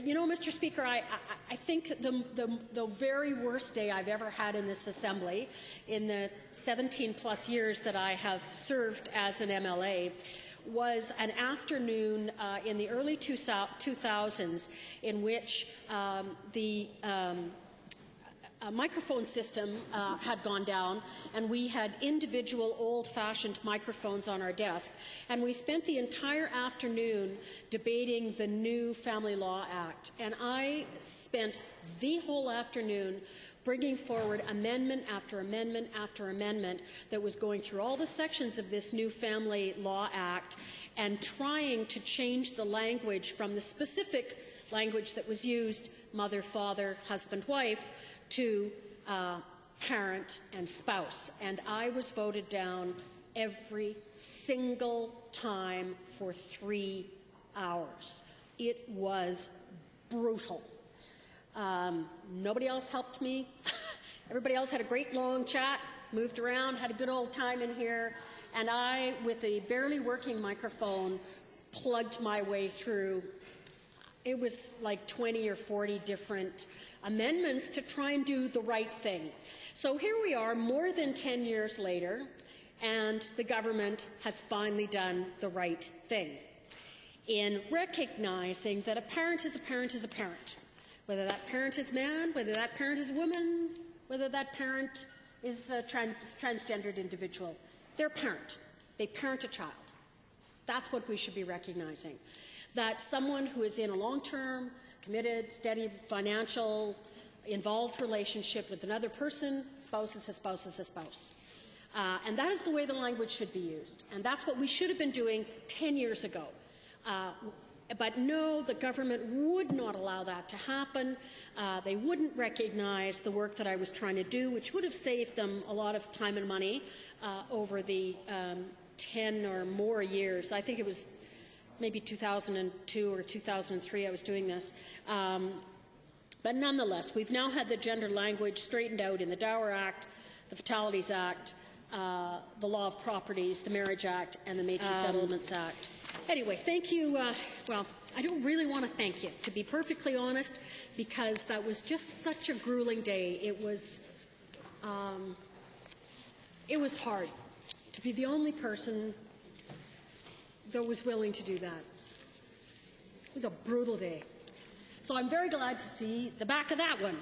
You know, Mr. Speaker, I think the very worst day I've ever had in this Assembly, in the 17-plus years that I have served as an MLA, was an afternoon in the early 2000s in which the microphone system had gone down, and we had individual old-fashioned microphones on our desk, and we spent the entire afternoon debating the new Family Law Act. And I spent the whole afternoon bringing forward amendment after amendment after amendment that was going through all the sections of this new Family Law Act and trying to change the language from the specific language that was used, mother, father, husband, wife, to parent and spouse. And I was voted down every single time for 3 hours. It was brutal. Nobody else helped me. Everybody else had a great long chat, moved around, had a good old time in here, and I, with a barely working microphone, plugged my way through. It was like 20 or 40 different amendments to try and do the right thing. So here we are, more than 10 years later, and the government has finally done the right thing in recognizing that a parent is a parent is a parent. Whether that parent is man, whether that parent is woman, whether that parent is a transgendered individual, they're a parent. They parent a child. That's what we should be recognizing. That someone who is in a long-term, committed, steady, financial, involved relationship with another person, spouse is a spouse is a spouse. And that is the way the language should be used. And that's what we should have been doing 10 years ago. But no, the government would not allow that to happen. They wouldn't recognize the work that I was trying to do, which would have saved them a lot of time and money over the 10 or more years. I think it was maybe 2002 or 2003 I was doing this. But nonetheless, we've now had the gender language straightened out in the Dower Act, the Fatalities Act, the Law of Properties, the Marriage Act, and the Métis Settlements Act. Anyway, thank you. Well, I don't really want to thank you, to be perfectly honest, because that was just such a grueling day. It was hard to be the only person that was willing to do that. It was a brutal day. So I'm very glad to see the back of that one.